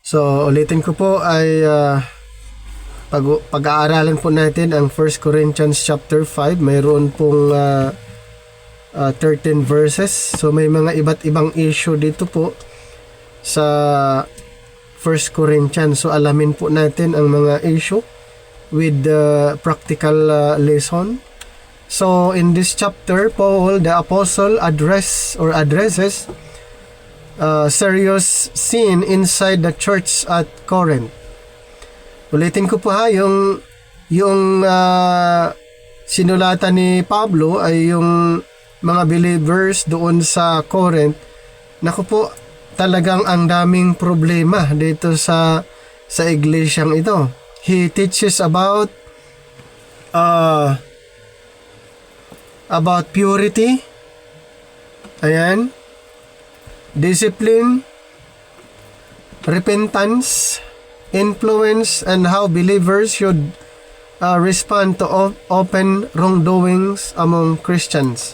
So, ulitin ko po ay pag-aaralan po natin ang 1 Corinthians chapter 5. Mayroon pong 13 verses. So, may mga iba't ibang issue dito po sa 1 Corinthians. So, alamin po natin ang mga issue with the practical lesson. So, in this chapter, Paul, the apostle, addresses serious sin inside the church at Corinth. Ulitin ko po ha, yung sinulatan ni Pablo ay yung mga believers doon sa Corinth. Naku po, talagang ang daming problema dito sa iglesyang ito. He teaches about purity, ayan, discipline, repentance, influence, and how believers should respond to open wrongdoings among Christians.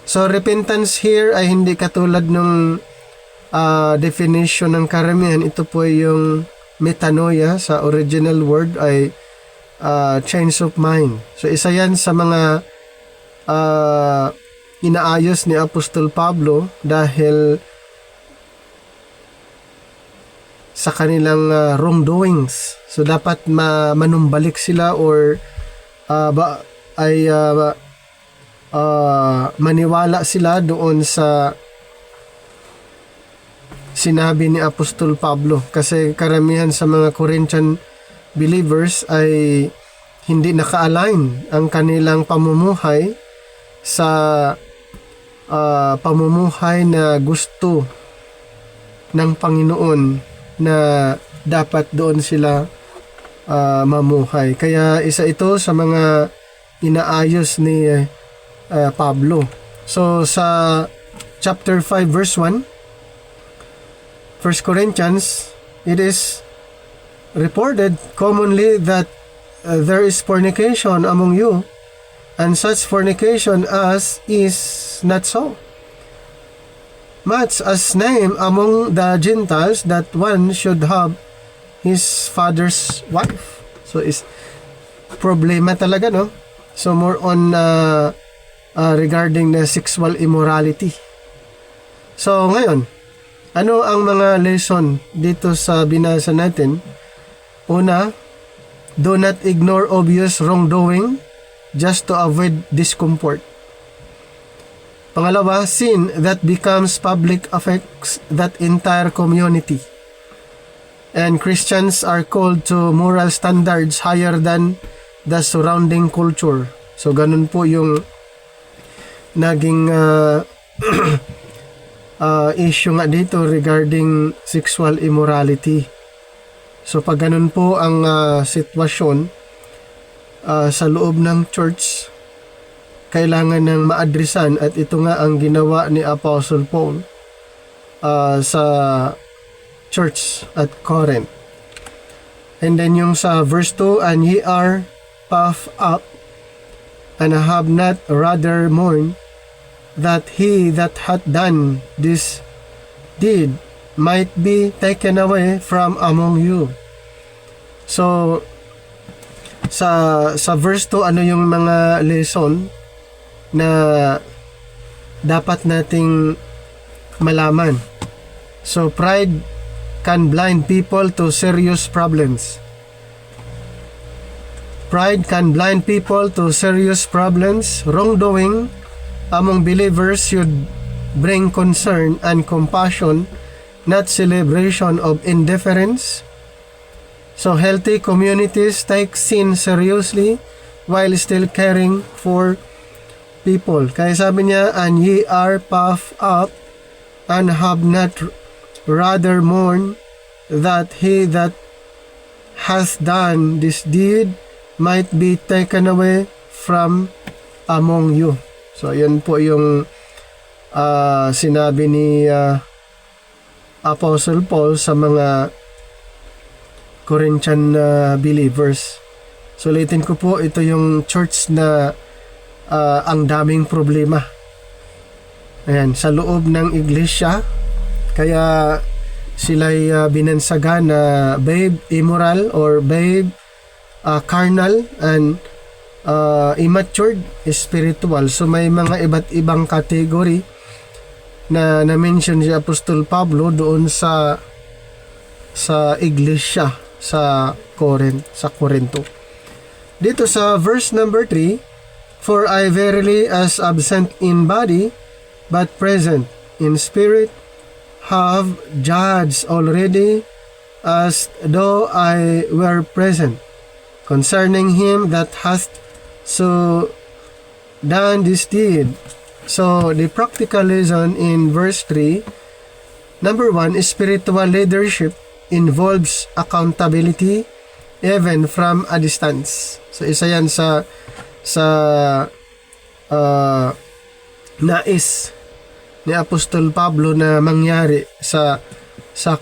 So, repentance here ay hindi katulad ng definition ng karamihan. Ito po yung metanoia. Sa original word ay change of mind. So, isa yan sa mga inaayos ni Apostol Pablo dahil sa kanilang wrongdoings. So, dapat manumbalik sila or maniwala sila doon sa sinabi ni Apostol Pablo. Kasi karamihan sa mga Corinthian believers ay hindi naka-align ang kanilang pamumuhay sa pamumuhay na gusto ng Panginoon na dapat doon sila mamuhay. Kaya isa ito sa mga inaayos ni Pablo. So sa chapter 5 verse 1, 1 Corinthians, it is reported commonly that there is fornication among you, and such fornication as is not so much as name among the Gentiles that one should have his father's wife. So is problema talaga, no? So more on regarding the sexual immorality. So ngayon, ano ang mga lesson dito sa binasa natin? Una, do not ignore obvious wrongdoing just to avoid discomfort. Pangalawa, sin that becomes public affects that entire community. And Christians are called to moral standards higher than the surrounding culture. So, ganun po yung naging issue nga dito regarding sexual immorality. So, pag ganun po ang sitwasyon sa loob ng church, kailangan ng maadresan, at ito nga ang ginawa ni Apostle Paul sa church at Corinth. And then yung sa verse 2, and ye are puffed up, and have not rather mourned, that he that hath done this deed might be taken away from among you. So, sa verse 2, ano yung mga lesson na dapat nating malaman? So, pride can blind people to serious problems. Pride can blind people to serious problems. Wrongdoing among believers should bring concern and compassion, not celebration of indifference. So, healthy communities take sin seriously while still caring for people. Kaya sabi niya, and ye are puffed up, and have not rather mourned, that he that hath done this deed might be taken away from among you. So, yun po yung sinabi ni Apostle Paul sa mga Corinthian believers. So, ulitin ko po, ito yung church na ang daming problema. Ayan, sa loob ng iglesia. Kaya sila'y binansaga na babe immoral or babe carnal and immature spiritual. So may mga iba't ibang category na na-mention si Apostol Pablo doon sa iglesia sa Corinto. Dito sa verse number 3, "For I verily as absent in body, but present in spirit, have judged already as though I were present, concerning him that hath so done this deed." So, the practical lesson in verse 3, number 1, spiritual leadership involves accountability even from a distance. So, isa yan sa nais ni Apostol Pablo na mangyari sa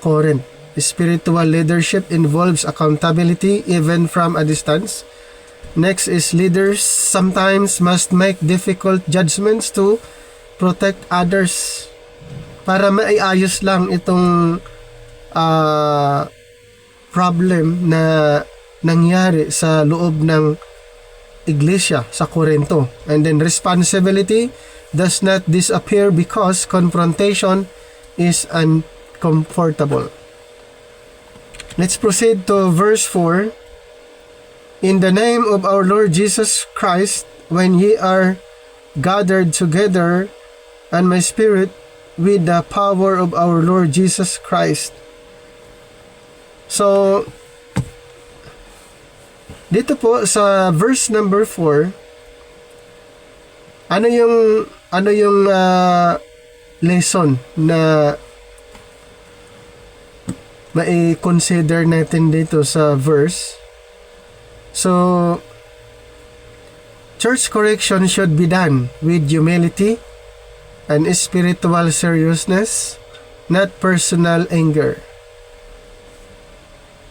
Corinth. Spiritual leadership involves accountability even from a distance. Next is leaders sometimes must make difficult judgments to protect others para maiayos lang itong problem na nangyari sa loob ng iglesia sa Corinto. And then responsibility does not disappear because confrontation is uncomfortable. Let's proceed to verse 4. "In the name of our Lord Jesus Christ, when ye are gathered together, and my spirit with the power of our Lord Jesus Christ." So, dito po sa verse number 4, ano yung lesson na mai-consider natin dito sa verse? So, church correction should be done with humility and spiritual seriousness, not personal anger.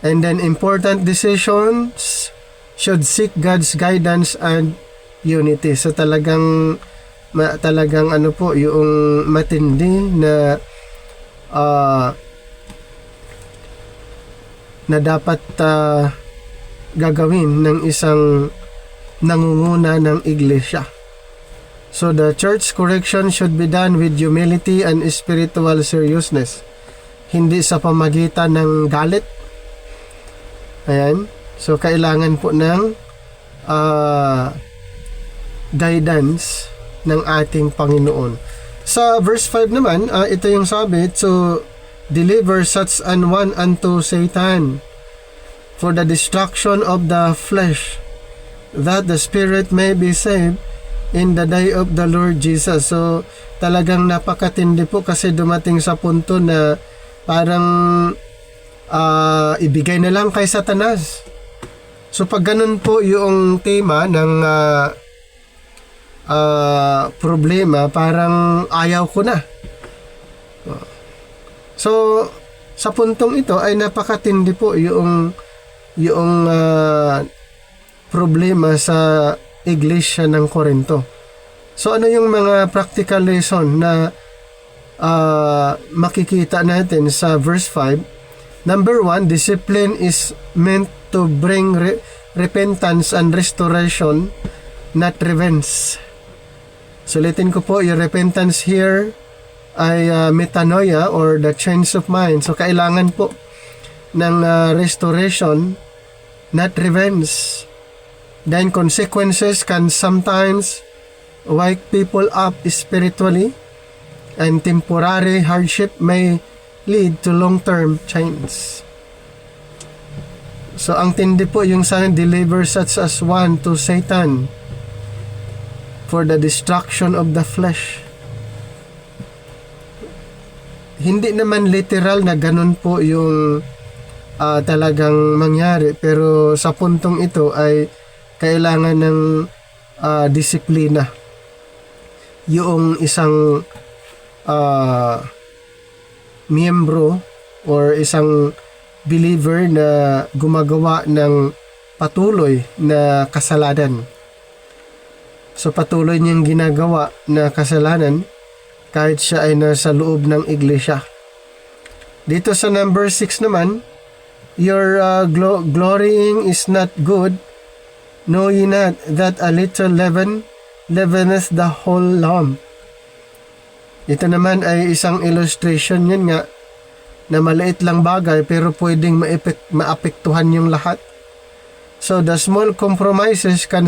And then important decisions should seek God's guidance and unity. So talagang ano po yung matindi na dapat gagawin ng isang nangunguna ng iglesia. So the church correction should be done with humility and spiritual seriousness, hindi sa pamagitan ng galit. Ayan. So kailangan po ng guidance ng ating Panginoon. Sa verse 5 naman, ito yung sabi, "To deliver such an one unto Satan for the destruction of the flesh, that the spirit may be saved in the day of the Lord Jesus." So talagang napakatindi po kasi dumating sa punto na parang ibigay na lang kay Satanas. So pag ganun po yung tema ng problema, parang ayaw ko na. So sa puntong ito ay napakatindi po yung problema sa iglesia ng Corinto. So ano yung mga practical lesson na makikita natin sa verse 5? Number 1, discipline is meant to bring repentance and restoration, not revenge. Sulitin ko po, yung repentance here ay metanoia or the change of mind. So kailangan po ng restoration, not revenge. Then consequences can sometimes wake people up spiritually, and temporary hardship may lead to long-term change. So ang tindi po yung sana, "Deliver such as one to Satan for the destruction of the flesh." Hindi naman literal na ganun po yung talagang mangyari, pero sa puntong ito ay kailangan ng disiplina yung isang miyembro or isang believer na gumagawa ng patuloy na kasalanan. So patuloy niyang ginagawa na kasalanan kahit siya ay nasa loob ng iglesia. Dito sa number 6 naman, your glorying is not good. Know ye not that a little leaven leaveneth the whole lump? Ito naman ay isang illustration, yun nga, na maliit lang bagay pero pwedeng maapektuhan yung lahat. So the small compromises can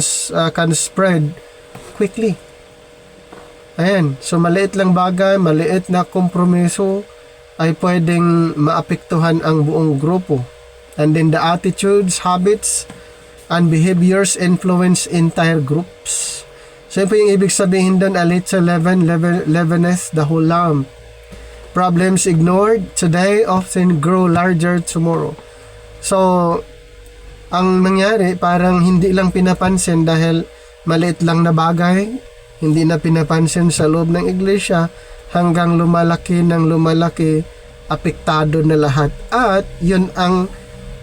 spread quickly. Ayan, so maliit lang bagay, maliit na kompromiso ay pwedeng maapektuhan ang buong grupo. And then the attitudes, habits, and behaviors influence entire groups. So yun po yung ibig sabihin doon, a little leaveneth the whole lump. Problems ignored today often grow larger tomorrow. So, ang nangyari, parang hindi lang pinapansin dahil maliit lang na bagay, hindi na pinapansin sa loob ng iglesia, hanggang lumalaki ng lumalaki, apektado na lahat. At yun ang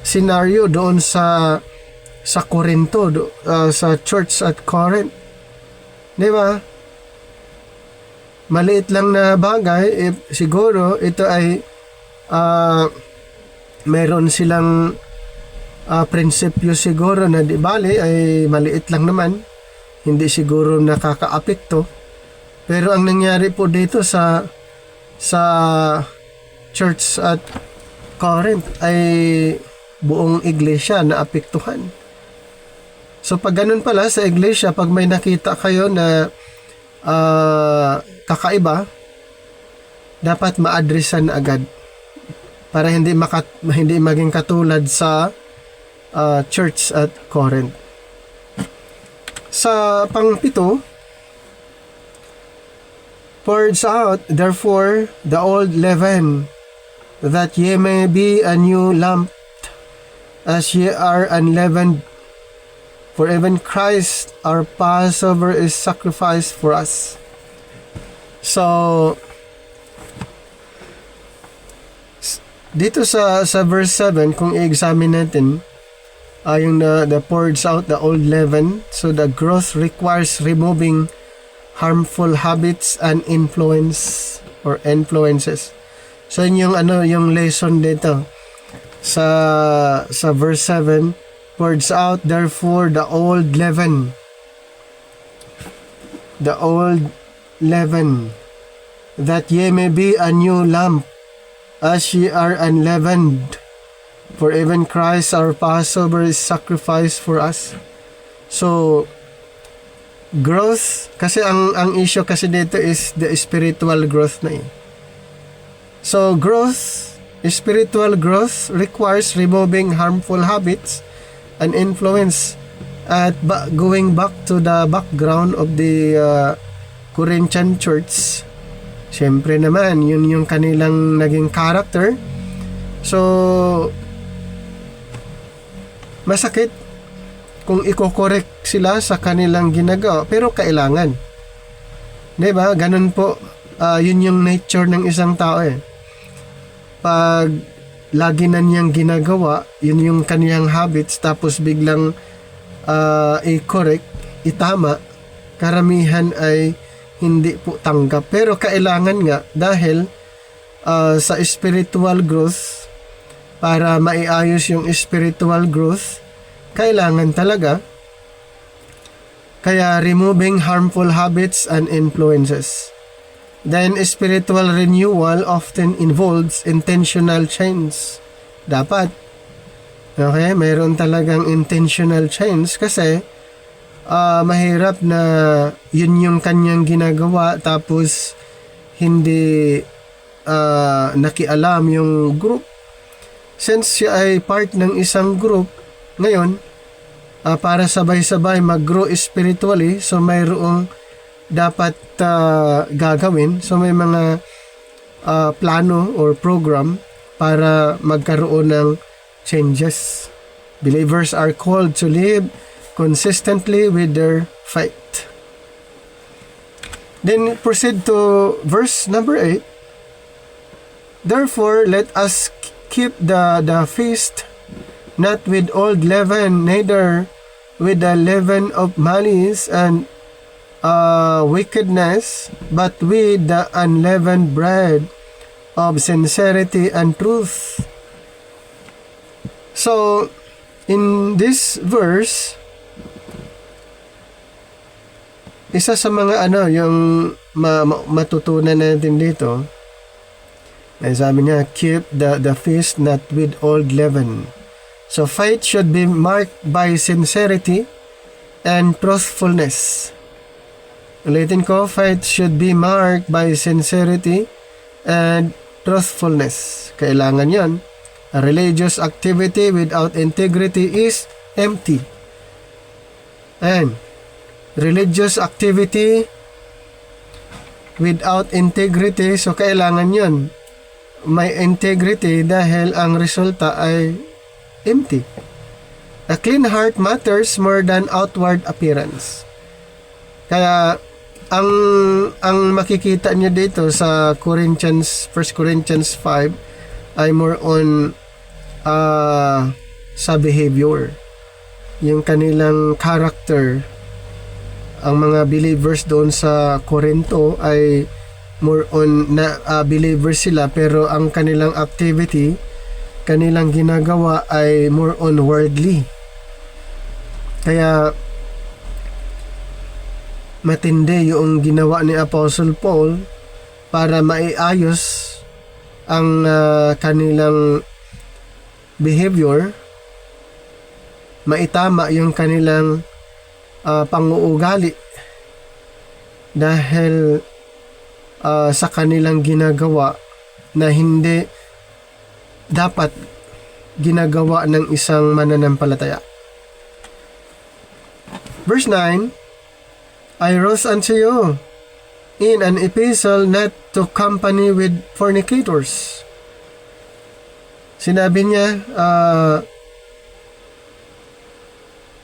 scenario doon sa Corinto, sa church at Corinth. Di ba? Maliit lang na bagay, siguro ito ay meron silang prinsipyo siguro na di bali ay maliit lang naman, hindi siguro nakakaapekto. Pero ang nangyari po dito sa church at Corinth ay buong iglesia na apektuhan. So pag ganun pala sa iglesia, pag may nakita kayo na kakaiba, dapat ma-addressan agad para hindi maging katulad sa church at Corinth. Sa pang-7, purge out therefore the old leaven, that ye may be a new lump, as ye are unleavened. For even Christ our Passover is sacrificed for us. So dito sa verse 7, kung i-examine natin yung the purge out the old leaven, so the growth requires removing harmful habits and influences. So yun yung lesson dito sa verse 7, purge out therefore the old leaven, that ye may be a new lump, as ye are unleavened. For even Christ our Passover is sacrificed for us. So growth, kasi ang issue kasi dito is the spiritual growth na So spiritual growth requires removing harmful habits and influence. At going back to the background of the Corinthian church, syempre naman yun yung kanilang naging character. So masakit kung i-correct sila sa kanilang ginagawa, pero kailangan, diba? Ganun po, yun yung nature ng isang tao Pag lagi na niyang ginagawa, yun yung kaniyang habits, tapos biglang i-correct, itama, karamihan ay hindi po tanggap. Pero kailangan nga, dahil sa spiritual growth, para maiayos yung spiritual growth, kailangan talaga. Kaya removing harmful habits and influences. Then spiritual renewal often involves intentional change. Dapat. Okay, mayroon talagang intentional change kasi mahirap na yun yung kanyang ginagawa tapos hindi nakialam yung group. Since siya ay part ng isang group, ngayon, para sabay-sabay mag-grow spiritually, so mayroong dapat gagawin. So may mga plano or program para magkaroon ng changes. Believers are called to live consistently with their faith. Then proceed to verse number 8. Therefore, let us keep the feast not with old leaven, neither with the leaven of malice and wickedness, but with the unleavened bread of sincerity and truth. So, in this verse, isa sa mga yung matutunan natin dito, ay sabi niya, keep the feast not with old leaven. So, faith should be marked by sincerity and truthfulness. Ulitin ko, faith should be marked by sincerity and truthfulness. Kailangan yon. A religious activity without integrity is empty. And religious activity without integrity, so kailangan yon. May integrity dahil ang resulta ay empty. A clean heart matters more than outward appearance. Kaya ang makikita niyo dito sa 1 Corinthians 5 ay more on sa behavior. Yung kanilang character. Ang mga believers doon sa Corinto ay more on na believers sila, pero ang kanilang activity, kanilang ginagawa ay more on worldly. Kaya matindi yung ginawa ni Apostle Paul para maiayos ang kanilang behavior, maitama yung kanilang panguugali dahil sa kanilang ginagawa na hindi dapat ginagawa ng isang mananampalataya. Verse 9, I wrote unto you in an epistle not to company with fornicators. Sinabi niya,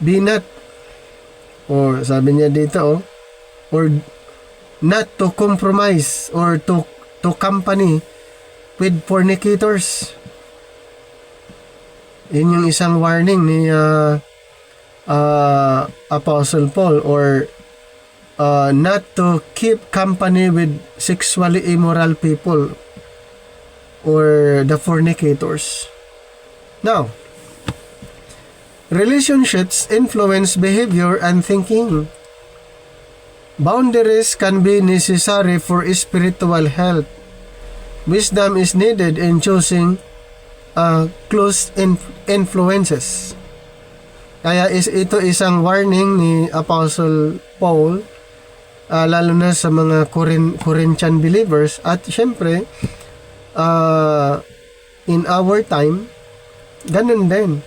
be not, or sabi niya dito, or not to compromise or to company with fornicators. Yun yung isang warning ni Apostle Paul, or not to keep company with sexually immoral people or the fornicators. Now, relationships influence behavior and thinking. Boundaries can be necessary for spiritual health. Wisdom is needed in choosing close influences. Kaya ito isang warning ni Apostle Paul, lalo na sa mga Corinthian believers, at syempre in our time ganun din.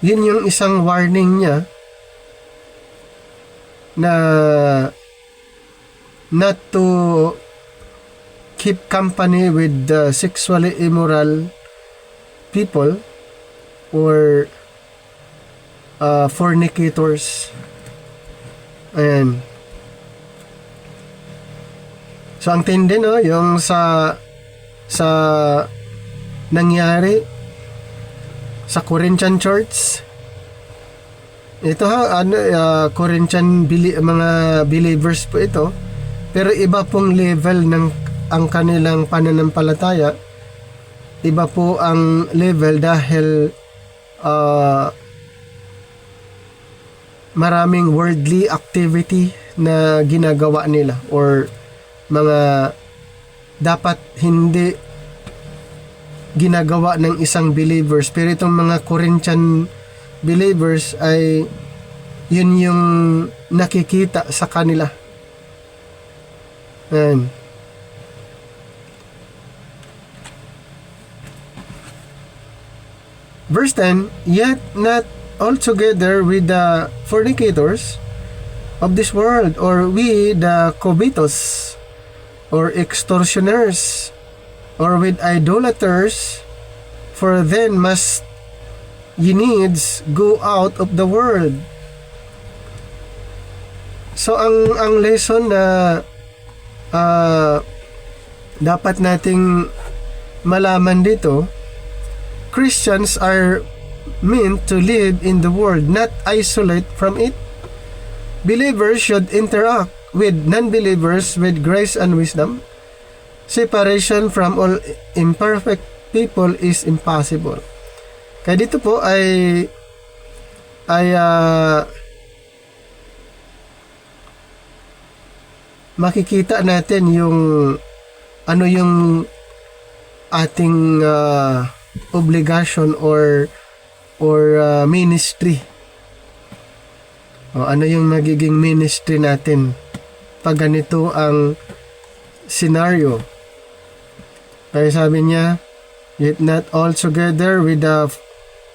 Yun yung isang warning niya na not to keep company with the sexually immoral people or fornicators. Ayan. So, ang tindi, no, yung sa nangyari sa Corinthian Church. Ito Corinthian mga believers po ito. Pero iba pong level ng ang kanilang pananampalataya. Iba po ang level dahil maraming worldly activity na ginagawa nila, or mga dapat hindi ginagawa ng isang believers. Pero itong mga Corinthian believers ay yun yung nakikita sa kanila. Ayan. Verse 10, yet not altogether with the fornicators of this world, or with the covetous, or extortioners, or with idolaters, for then must ye needs go out of the world. So ang lesson na dapat nating malaman dito, Christians are meant to live in the world, not isolate from it. Believers should interact with non-believers with grace and wisdom, separation from all imperfect people is impossible. Kaya dito po ay makikita natin yung ano yung ating obligation or ministry. O ano yung magiging ministry natin pag ganito ang scenario. Kaya sabi niya, yet not all together with the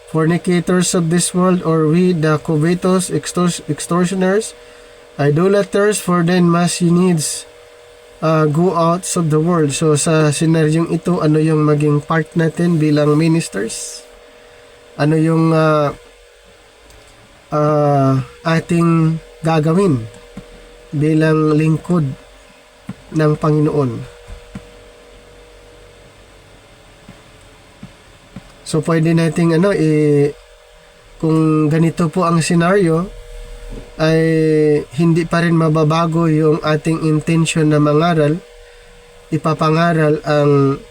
fornicators of this world, or with the covetous, extortioners, idolaters, for then must ye needs go out of the world. So sa senaryong ito, ano yung maging part natin bilang ministers? Ano yung ating gagawin bilang lingkod ng Panginoon? So pwede nating kung ganito po ang senaryo, ay hindi pa rin mababago yung ating intention na mangaral, ipapangaral ang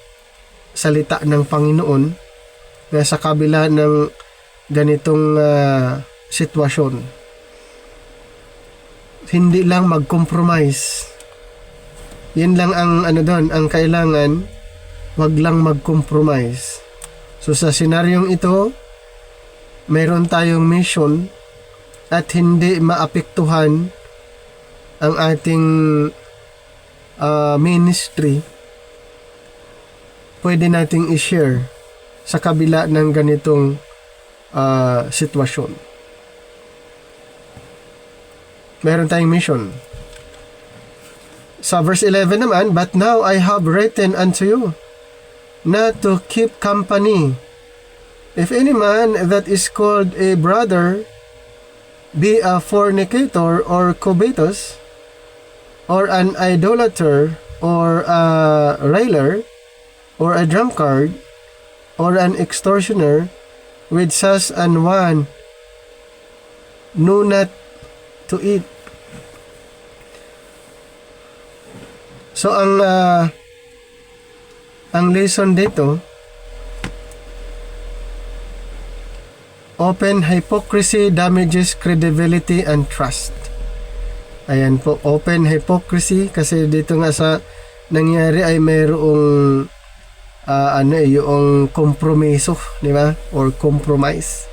salita ng Panginoon na sa kabila ng ganitong sitwasyon. Hindi lang mag-compromise. Yan lang ang ang kailangan, wag lang mag-compromise. So sa senaryong ito, mayroon tayong mission at hindi maapektuhan ang ating ministry. Pwede nating i-share sa kabila ng ganitong sitwasyon. Meron tayong mission. Sa verse 11 naman, but now I have written unto you not to keep company. If any man that is called a brother be a fornicator, or covetous, or an idolater, or a railer, or a drunkard, or an extortioner, with such an one know not to eat. So ang lesson dito, open hypocrisy damages credibility and trust. Ayan po, open hypocrisy, kasi dito nga sa nangyari ay mayroong yung kompromiso, di ba? Or compromise.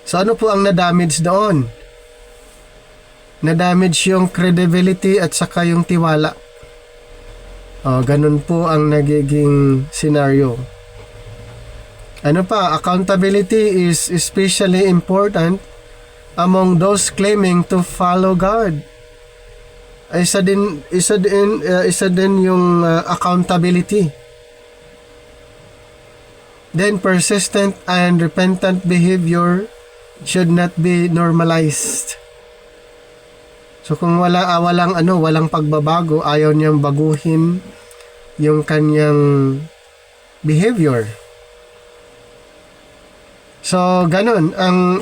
So ano po ang na-damage doon? Na-damage yung credibility at saka yung tiwala. Ganun po ang nagiging scenario. Ano pa, accountability is especially important among those claiming to follow God. Isa din yung accountability. Then persistent and repentant behavior should not be normalized. So kung walang pagbabago, ayaw niyang baguhin yung kanyang behavior. So ganun ang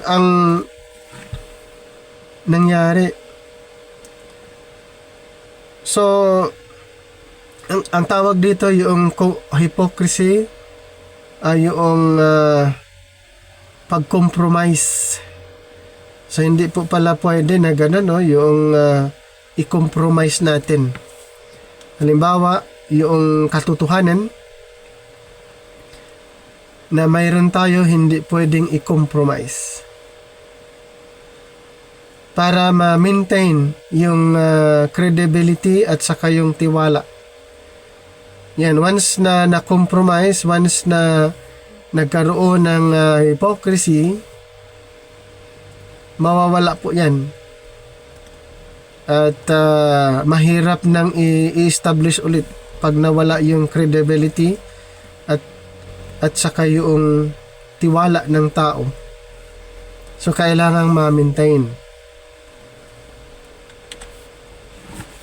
nangyari. So ang tawag dito yung hypocrisy, yung pag-compromise. So hindi po pala pwede na gano'n, yung i-compromise natin. Halimbawa, yung katotohanan na mayroon tayo, hindi pwedeng i-compromise para ma-maintain yung credibility at saka yung tiwala. Yan, once na na-compromise, once na nagkaroon ng hypocrisy, mawawala po yan. At mahirap nang i-establish ulit pag nawala yung credibility at saka yung tiwala ng tao. So kailangang ma-maintain.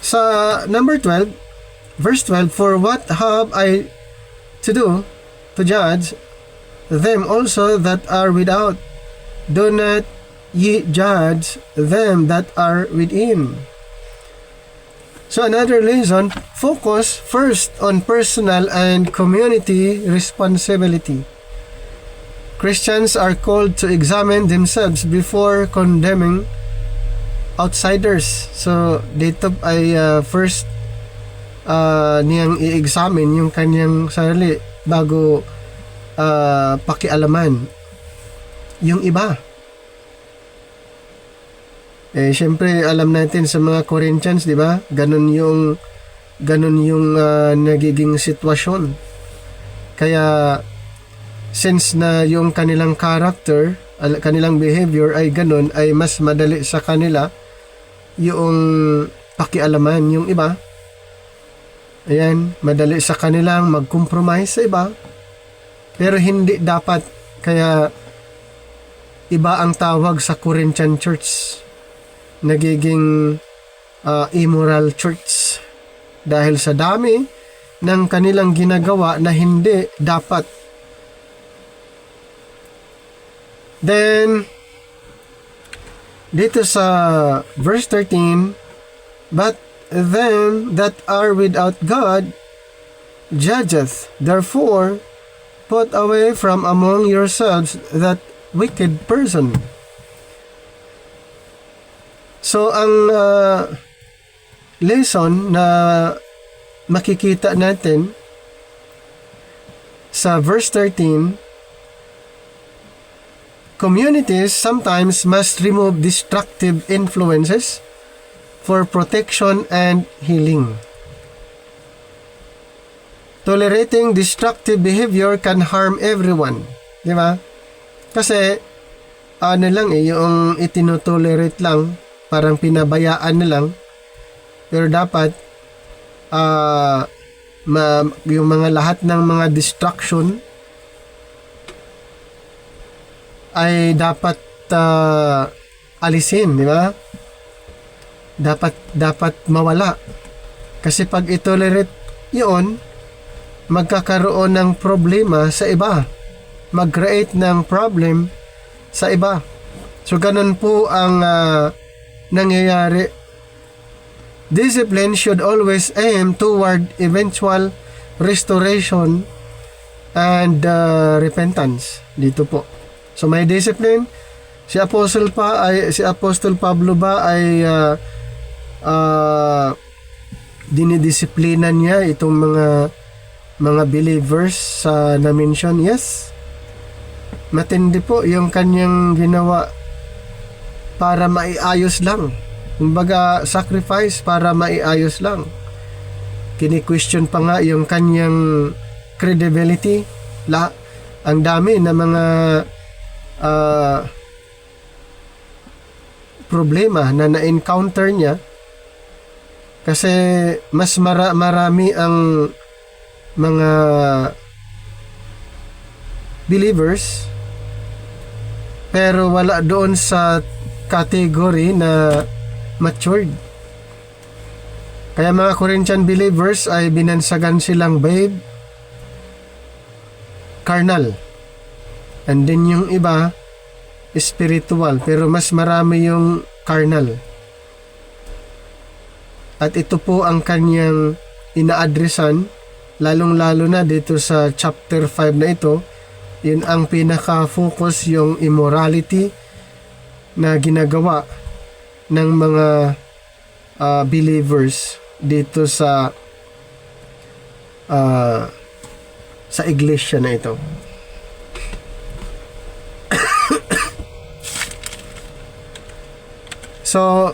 Sa number 12, verse 12, for what have I to do to judge them also that are without? Do not ye judge them that are within. So another lesson, focus first on personal and community responsibility. Christians are called to examine themselves before condemning outsiders. So dito ay first niyang i-examine yung kanyang sarili bago pakialaman yung iba. Syempre alam natin sa mga Corinthians, di ba? Ganun yung nagiging sitwasyon. Kaya since na yung kanilang character, kanilang behavior ay ganun, ay mas madali sa kanila yung pakialaman yung iba. Ayan, madali sa kanilang mag-compromise sa iba. Pero hindi dapat, kaya iba ang tawag sa Corinthian church. Nagiging immoral church dahil sa dami ng kanilang ginagawa na hindi dapat. Then dito sa verse 13, but them that are without God judgeth, therefore put away from among yourselves that wicked person. So ang lesson na makikita natin sa verse 13, communities sometimes must remove destructive influences for protection and healing. Tolerating destructive behavior can harm everyone. Di ba? Kasi ano lang yung itinotolerate lang, parang pinabayaan na lang. Pero dapat yung mga lahat ng mga distraction ay dapat alisin, di ba? Dapat mawala. Kasi pag itolerate yun, magkakaroon ng problema sa iba. Mag-create ng problem sa iba. So ganun po ang nangyayari. Discipline should always aim toward eventual restoration and repentance. Dito po. So may discipline. Si Apostle Pablo ba ay dinidisiplina niya itong mga believers sa na-mention? Yes. Matindi po yung kanyang ginawa para maiayos lang. Kumbaga, sacrifice para maiayos lang. Kini-question pa nga yung kanyang credibility. Ang dami na mga problema na na-encounter niya kasi mas marami ang mga believers pero wala doon sa category na matured. Kaya mga Corinthian believers ay binansagan silang babe, carnal. And then yung iba, spiritual. Pero mas marami yung carnal. At ito po ang kanyang ina-addressan, lalong-lalo na dito sa chapter 5 na ito. Yun ang pinaka-focus, yung immorality na ginagawa ng mga believers dito sa iglesia na ito. So